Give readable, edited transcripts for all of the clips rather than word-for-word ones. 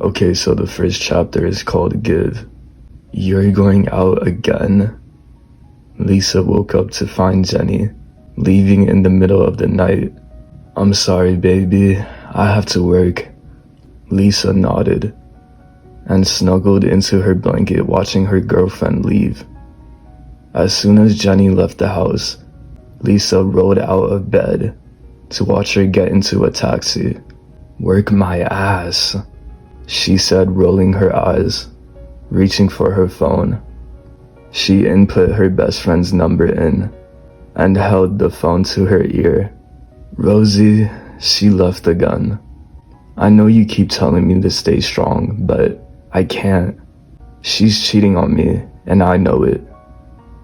Okay, so the first chapter is called Give. You're going out again? Lisa woke up to find Jenny leaving in the middle of the night. I'm sorry, baby. I have to work. Lisa nodded and snuggled into her blanket, watching her girlfriend leave. As soon as Jenny left the house, Lisa rolled out of bed to watch her get into a taxi. Work my ass, she said, rolling her eyes, reaching for her phone. She input her best friend's number in and held the phone to her ear. Rosie, she left the gun. I know you keep telling me to stay strong, but I can't. She's cheating on me, and I know it.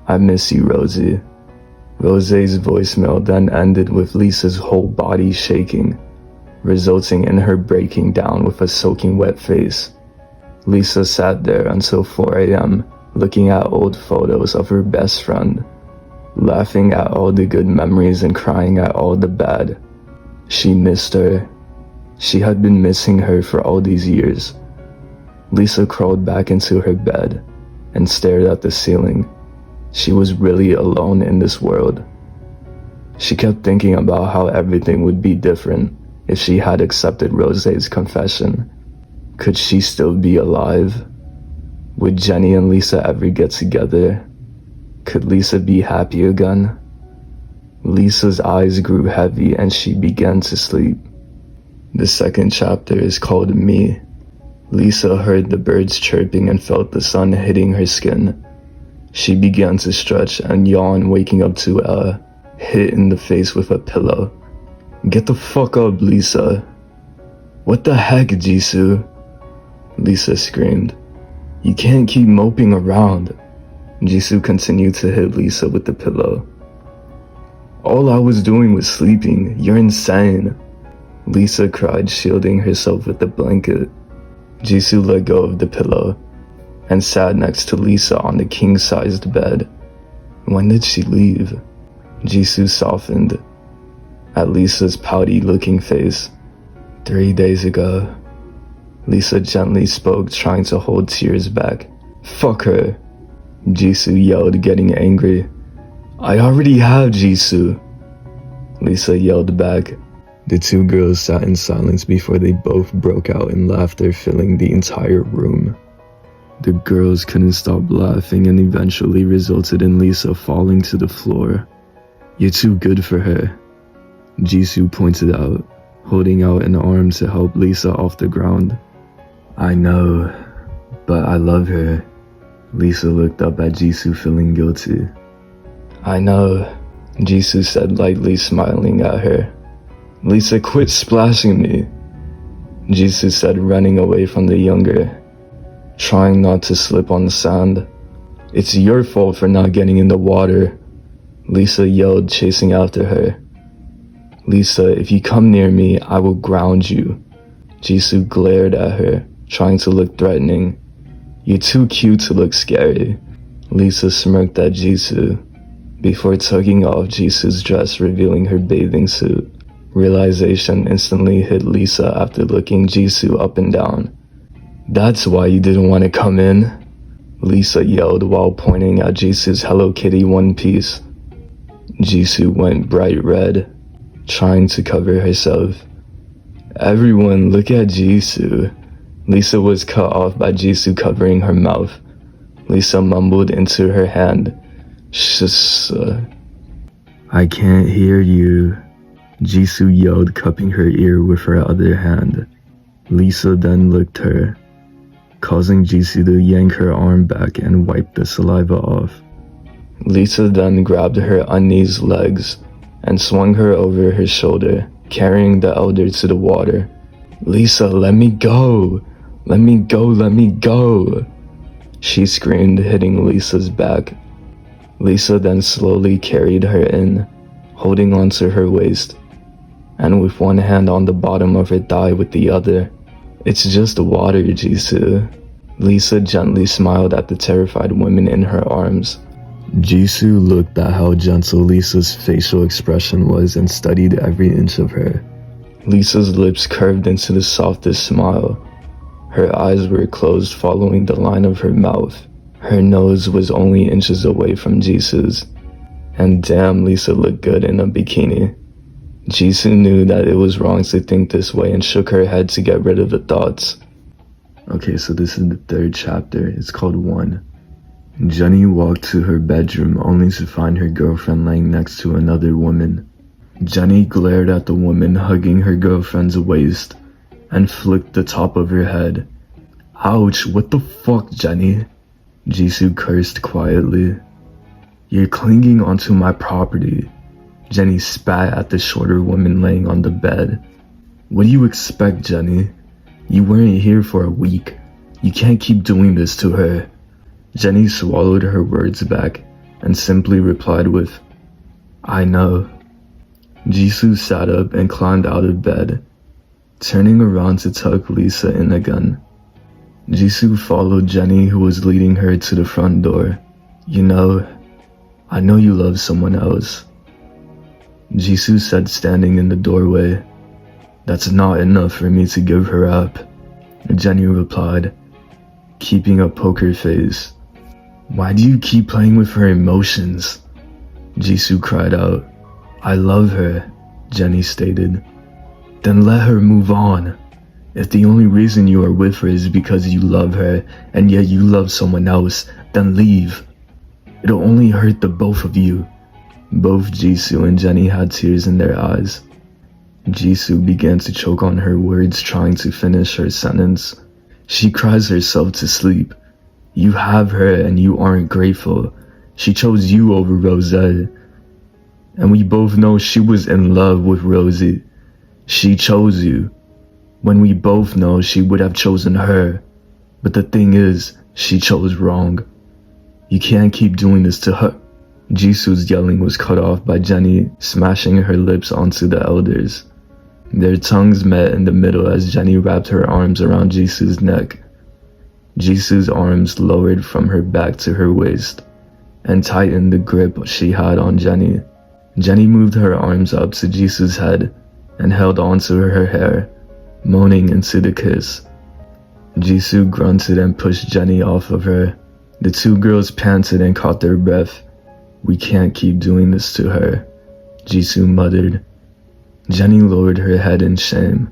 I miss you, Rosie. Rosie's voicemail then ended with Lisa's whole body shaking, resulting in her breaking down with a soaking wet face. Lisa sat there until 4 a.m., looking at old photos of her best friend, laughing at all the good memories and crying at all the bad. She missed her. She had been missing her for all these years. Lisa crawled back into her bed and stared at the ceiling. She was really alone in this world. She kept thinking about how everything would be different if she had accepted Rosé's confession. Could she still be alive? Would Jenny and Lisa ever get together? Could Lisa be happy again? Lisa's eyes grew heavy and she began to sleep. The second chapter is called Me. Lisa heard the birds chirping and felt the sun hitting her skin. She began to stretch and yawn, waking up to a hit in the face with a pillow. Get the fuck up, Lisa. What the heck, Jisoo? Lisa screamed. You can't keep moping around. Jisoo continued to hit Lisa with the pillow. All I was doing was sleeping. You're insane. Lisa cried, shielding herself with the blanket. Jisoo let go of the pillow and sat next to Lisa on the king-sized bed. When did she leave? Jisoo softened at Lisa's pouty-looking face. 3 days ago. Lisa gently spoke, trying to hold tears back. Fuck her, Jisoo yelled, getting angry. I already have, Jisoo, Lisa yelled back. The two girls sat in silence before they both broke out in laughter, filling the entire room. The girls couldn't stop laughing and eventually resulted in Lisa falling to the floor. You're too good for her, Jisoo pointed out, holding out an arm to help Lisa off the ground. I know, but I love her. Lisa looked up at Jisoo, feeling guilty. I know, Jisoo said lightly, smiling at her. Lisa, quit splashing me, Jisoo said, running away from the younger, trying not to slip on the sand. It's your fault for not getting in the water, Lisa yelled, chasing after her. Lisa, if you come near me, I will ground you. Jisoo glared at her, trying to look threatening. You're too cute to look scary, Lisa smirked at Jisoo, before tugging off Jisoo's dress, revealing her bathing suit. Realization instantly hit Lisa after looking Jisoo up and down. That's why you didn't want to come in, Lisa yelled while pointing at Jisoo's Hello Kitty one piece. Jisoo went bright red, trying to cover herself. Everyone, look at Jisoo. Lisa was cut off by Jisoo covering her mouth. Lisa mumbled into her hand. Shh. I can't hear you, Jisoo yelled, cupping her ear with her other hand. Lisa then licked her, causing Jisoo to yank her arm back and wipe the saliva off. Lisa then grabbed her unnies legs and swung her over her shoulder, carrying the elder to the water. Lisa, let me go! Let me go, let me go! She screamed, hitting Lisa's back. Lisa then slowly carried her in, holding onto her waist, and with one hand on the bottom of her thigh with the other. It's just water, Jisoo. Lisa gently smiled at the terrified woman in her arms. Jisoo looked at how gentle Lisa's facial expression was and studied every inch of her. Lisa's lips curved into the softest smile. Her eyes were closed, following the line of her mouth. Her nose was only inches away from Jisoo's. And damn, Lisa looked good in a bikini. Jisoo knew that it was wrong to think this way and shook her head to get rid of the thoughts. Okay, so this is the third chapter. It's called 1. Jenny walked to her bedroom only to find her girlfriend laying next to another woman. Jenny glared at the woman hugging her girlfriend's waist and flicked the top of her head. Ouch, what the fuck, Jenny? Jisoo cursed quietly. You're clinging onto my property. Jenny spat at the shorter woman laying on the bed. What do you expect, Jenny? You weren't here for a week. You can't keep doing this to her. Jenny swallowed her words back and simply replied with, I know. Jisoo sat up and climbed out of bed, turning around to tuck Lisa in again. Jisoo followed Jenny, who was leading her to the front door. You know, I know you love someone else. Jisoo said, standing in the doorway. That's not enough for me to give her up, Jenny replied, keeping a poker face. Why do you keep playing with her emotions? Jisoo cried out. I love her, Jenny stated. Then let her move on. If the only reason you are with her is because you love her and yet you love someone else, then leave. It'll only hurt the both of you. Both Jisoo and Jenny had tears in their eyes. Jisoo began to choke on her words, trying to finish her sentence. She cries herself to sleep. You have her and you aren't grateful. She chose you over Rose. And we both know she was in love with Rosie. She chose you, when we both know she would have chosen her. But the thing is, she chose wrong. You can't keep doing this to her. Jisoo's yelling was cut off by Jenny smashing her lips onto the elders. Their tongues met in the middle as Jenny wrapped her arms around Jisoo's neck. Jisoo's arms lowered from her back to her waist and tightened the grip she had on Jenny. Jenny moved her arms up to Jisoo's head and held onto her hair, moaning into the kiss. Jisoo grunted and pushed Jenny off of her. The two girls panted and caught their breath. We can't keep doing this to her, Jisoo muttered. Jenny lowered her head in shame.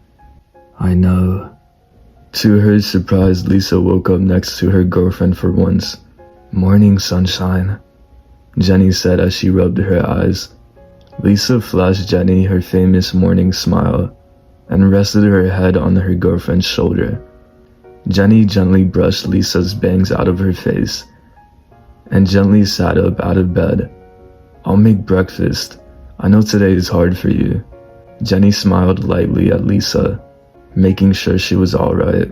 I know. To her surprise, Lisa woke up next to her girlfriend for once. Morning, sunshine, Jenny said as she rubbed her eyes. Lisa flashed Jenny her famous morning smile and rested her head on her girlfriend's shoulder. Jenny gently brushed Lisa's bangs out of her face and gently sat up out of bed. I'll make breakfast. I know today is hard for you. Jenny smiled lightly at Lisa, making sure she was alright.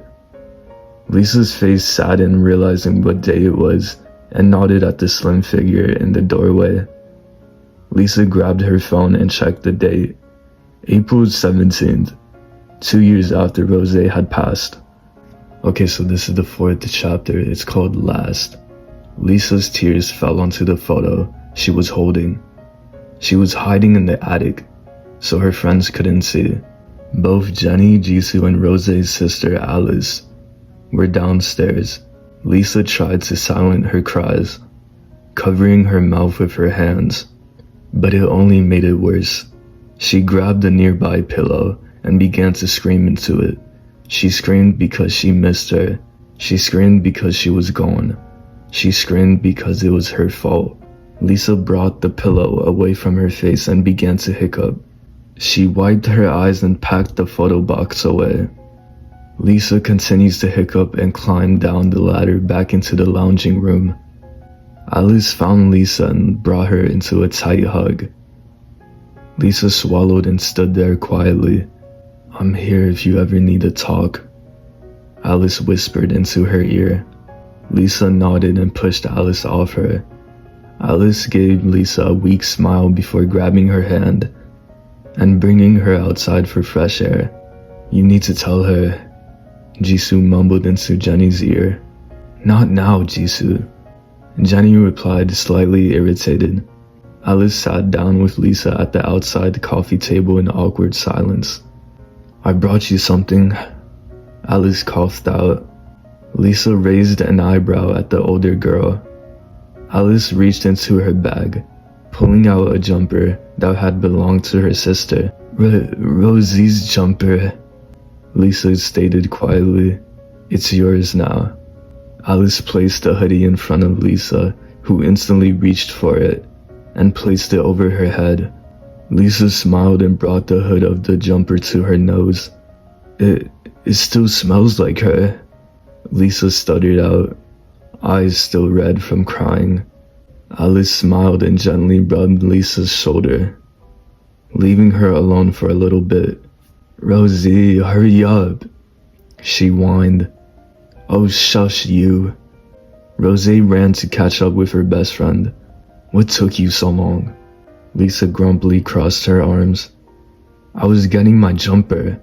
Lisa's face saddened, realizing what day it was, and nodded at the slim figure in the doorway. Lisa grabbed her phone and checked the date. April 17th, 2 years after Rose had passed. Okay, so this is the fourth chapter. It's called Last. Lisa's tears fell onto the photo she was holding. She was hiding in the attic, so her friends couldn't see. Both Jenny, Jisoo, and Rose's sister Alice were downstairs. Lisa tried to silence her cries, covering her mouth with her hands, but it only made it worse. She grabbed a nearby pillow and began to scream into it. She screamed because she missed her. She screamed because she was gone. She screamed because it was her fault. Lisa brought the pillow away from her face and began to hiccup. She wiped her eyes and packed the photo box away. Lisa continues to hiccup and climbed down the ladder back into the lounging room. Alice found Lisa and brought her into a tight hug. Lisa swallowed and stood there quietly. I'm here if you ever need to talk, Alice whispered into her ear. Lisa nodded and pushed Alice off her. Alice gave Lisa a weak smile before grabbing her hand and bringing her outside for fresh air. You need to tell her, Jisoo mumbled into Jenny's ear. Not now, Jisoo, Jenny replied, slightly irritated. Alice sat down with Lisa at the outside coffee table in awkward silence. I brought you something, Alice coughed out. Lisa raised an eyebrow at the older girl. Alice reached into her bag, pulling out a jumper that had belonged to her sister. Rosie's jumper, Lisa stated quietly. It's yours now. Alice placed the hoodie in front of Lisa, who instantly reached for it and placed it over her head. Lisa smiled and brought the hood of the jumper to her nose. It still smells like her, Lisa stuttered out, eyes still red from crying. Alice smiled and gently rubbed Lisa's shoulder, leaving her alone for a little bit. Rosie, hurry up, she whined. Oh, shush you. Rosie ran to catch up with her best friend. What took you so long? Lisa grumpily crossed her arms. I was getting my jumper,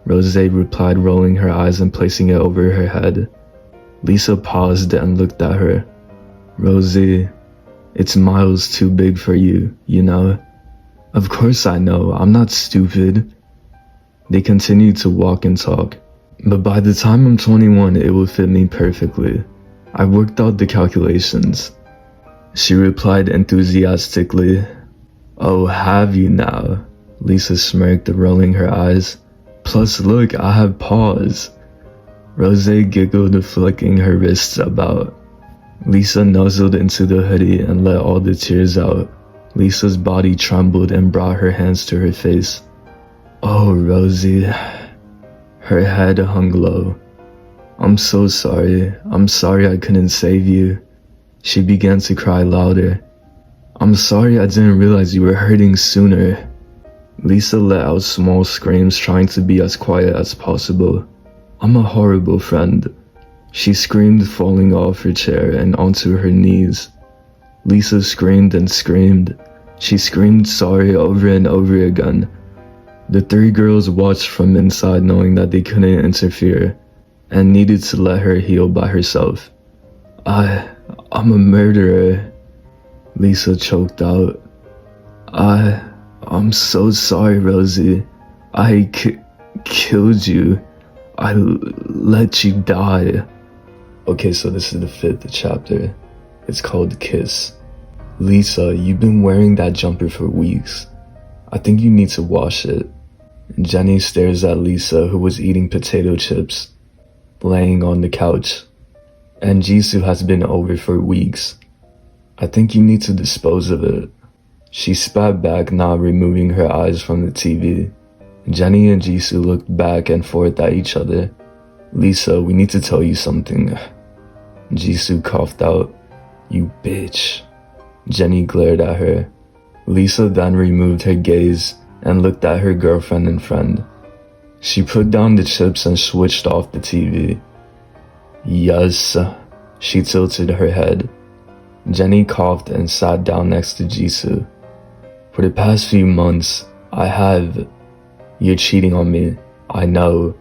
Rosie replied, rolling her eyes and placing it over her head. Lisa paused and looked at her. Rosie, it's miles too big for you, you know? Of course I know, I'm not stupid. They continued to walk and talk. But by the time I'm 21, it will fit me perfectly. I worked out the calculations, she replied enthusiastically. Oh, have you now? Lisa smirked, rolling her eyes. Plus, look, I have paws. Rosie giggled, flicking her wrists about. Lisa nuzzled into the hoodie and let all the tears out. Lisa's body trembled and brought her hands to her face. Oh, Rosie. Her head hung low. I'm so sorry. I'm sorry I couldn't save you. She began to cry louder. I'm sorry I didn't realize you were hurting sooner. Lisa let out small screams, trying to be as quiet as possible. I'm a horrible friend, she screamed, falling off her chair and onto her knees. Lisa screamed and screamed. She screamed sorry over and over again. The three girls watched from inside, knowing that they couldn't interfere and needed to let her heal by herself. I'm a murderer, Lisa choked out. I'm so sorry, Rosie. I killed you. I let you die. Okay, so this is the 5th chapter. It's called Kiss. Lisa, you've been wearing that jumper for weeks. I think you need to wash it. Jenny stares at Lisa, who was eating potato chips, laying on the couch. And Jisoo has been over for weeks. I think you need to dispose of it. She spat back, not removing her eyes from the TV. Jenny and Jisoo looked back and forth at each other. Lisa, we need to tell you something. Jisoo coughed out. You bitch. Jenny glared at her. Lisa then removed her gaze and looked at her girlfriend and friend. She put down the chips and switched off the TV. Yes, she tilted her head. Jenny coughed and sat down next to Jisoo. For the past few months, You're cheating on me. I know.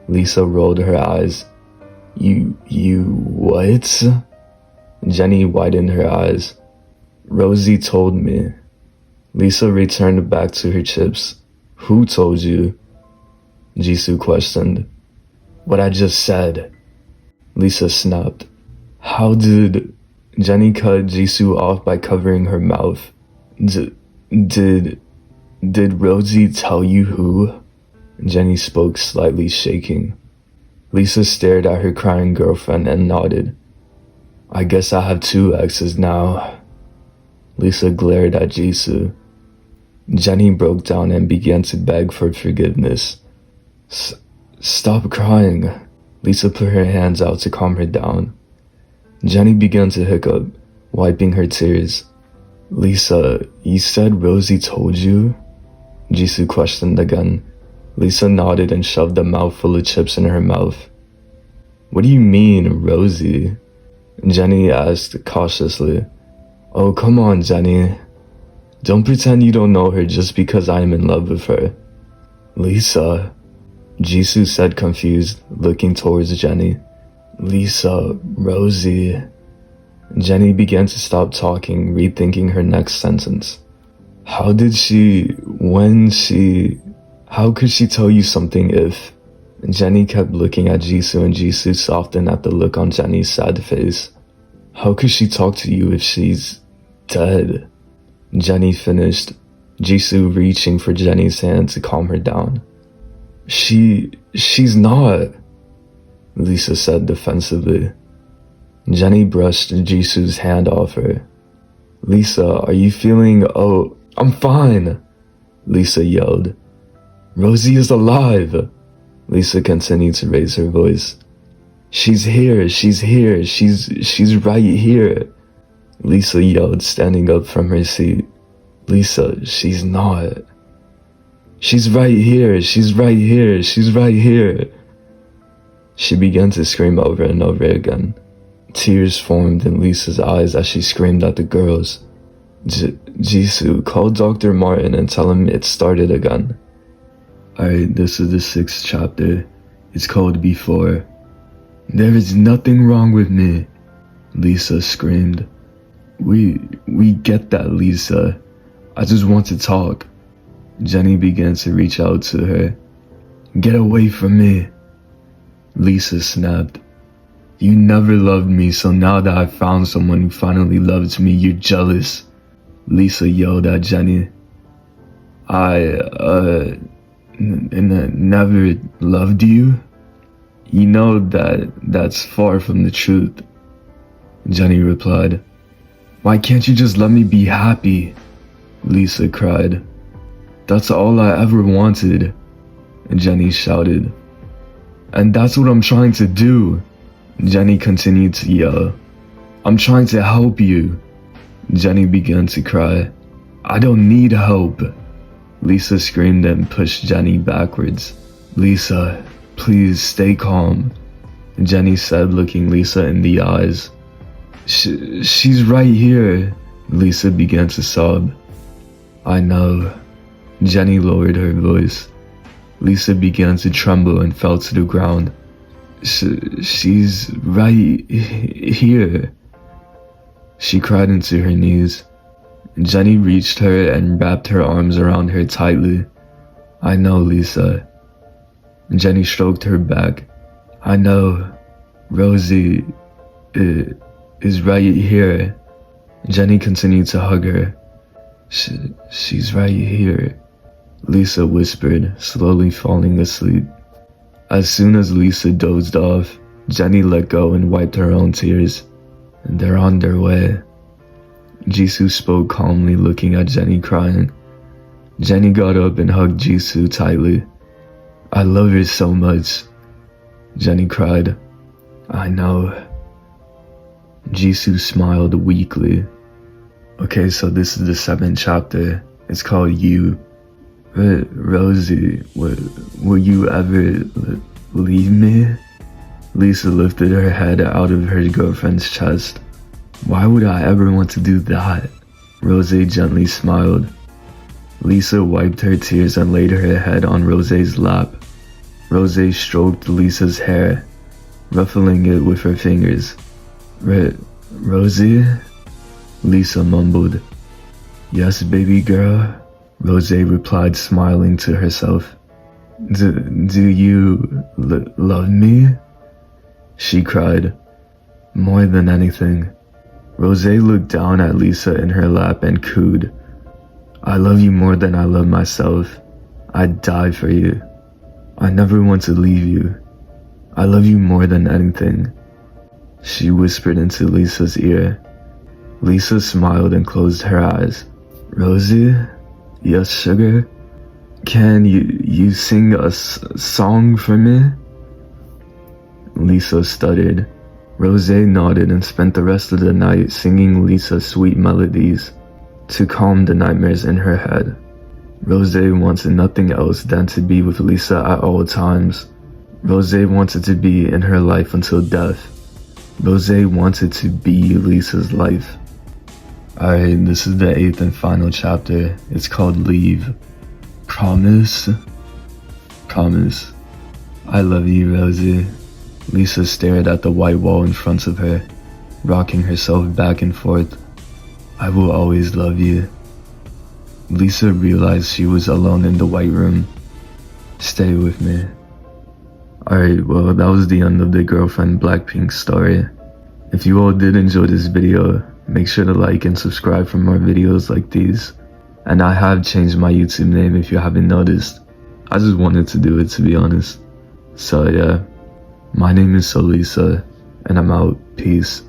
Lisa rolled her eyes. You what? Jenny widened her eyes. Rosie told me. Lisa returned back to her chips. Who told you? Jisoo questioned. What I just said. Lisa snapped. How did... Jenny cut Jisoo off by covering her mouth. Did Rosie tell you who? Jenny spoke, slightly shaking. Lisa stared at her crying girlfriend and nodded. I guess I have 2 exes now. Lisa glared at Jisoo. Jenny broke down and began to beg for forgiveness. Stop crying. Lisa put her hands out to calm her down. Jenny began to hiccup, wiping her tears. Lisa, you said Rosie told you? Jisoo questioned again. Lisa nodded and shoved a mouthful of chips in her mouth. What do you mean, Rosie? Jenny asked cautiously. Oh, come on, Jenny. Don't pretend you don't know her just because I am in love with her. Lisa, Jisoo said, confused, looking towards Jenny. Lisa, Rosie. Jenny began to stop talking, rethinking her next sentence. How could she tell you something if... Jenny kept looking at Jisoo and Jisoo softened at the look on Jenny's sad face. How could she talk to you if she's dead? Jenny finished, Jisoo reaching for Jenny's hand to calm her down. She's not, Lisa said defensively. Jenny brushed Jisoo's hand off her. Lisa, are you feeling— Oh, I'm fine, Lisa yelled. Rosie is alive, Lisa continued to raise her voice. She's here, she's right here, Lisa yelled, standing up from her seat. Lisa, she's not. She's right here, she's right here. She began to scream over and over again. Tears formed in Lisa's eyes as she screamed at the girls. Jisoo, call Dr. Martin and tell him it started again. Alright, this is the 6th chapter. It's called Before. There is nothing wrong with me, Lisa screamed. We get that, Lisa. I just want to talk. Jenny began to reach out to her. Get away from me, Lisa snapped. You never loved me, so now that I found someone who finally loves me, you're jealous, Lisa yelled at Jenny. I never loved you? You know that's far from the truth, Jenny replied. Why can't you just let me be happy? Lisa cried. That's all I ever wanted, Jenny shouted. And that's what I'm trying to do, Jenny continued to yell. I'm trying to help you. Jenny began to cry. I don't need help, Lisa screamed and pushed Jenny backwards. Lisa, please stay calm, Jenny said, looking Lisa in the eyes. She's right here, Lisa began to sob. I know. Jenny lowered her voice. Lisa began to tremble and fell to the ground. She's right here, she cried into her knees. Jenny reached her and wrapped her arms around her tightly. I know, Lisa. Jenny stroked her back. I know. Rosie is right here. Jenny continued to hug her. She's right here, Lisa whispered, slowly falling asleep. As soon as Lisa dozed off, Jenny let go and wiped her own tears. They're on their way. Jisoo spoke calmly, looking at Jenny crying. Jenny got up and hugged Jisoo tightly. I love her so much, Jenny cried. I know. Jisoo smiled weakly. Okay, so this is the 7th chapter. It's called You. Rosie, will you ever leave me? Lisa lifted her head out of her girlfriend's chest. Why would I ever want to do that? Rosie gently smiled. Lisa wiped her tears and laid her head on Rosie's lap. Rosie stroked Lisa's hair, ruffling it with her fingers. Rosie? Lisa mumbled. Yes, baby girl, Rosie replied, smiling to herself. Do you love me? She cried. More than anything. Rosie looked down at Lisa in her lap and cooed. I love you more than I love myself. I'd die for you. I never want to leave you. I love you more than anything, she whispered into Lisa's ear. Lisa smiled and closed her eyes. Rosie? Yes, sugar? Can you sing a song for me? Lisa stuttered. Rosie nodded and spent the rest of the night singing Lisa sweet melodies to calm the nightmares in her head. Rosie wanted nothing else than to be with Lisa at all times. Rosie wanted to be in her life until death. Rosie wanted to be Lisa's life. Alright, this is the 8th and final chapter. It's called Leave. Promise? Promise. I love you, Rosie. Lisa stared at the white wall in front of her, rocking herself back and forth. I will always love you. Lisa realized she was alone in the white room. Stay with me. Alright, well, that was the end of the girlfriend Blackpink story. If you all did enjoy this video, make sure to like and subscribe for more videos like these. And I have changed my YouTube name if you haven't noticed. I just wanted to do it, to be honest. So yeah, my name is Solisa, and I'm out. Peace.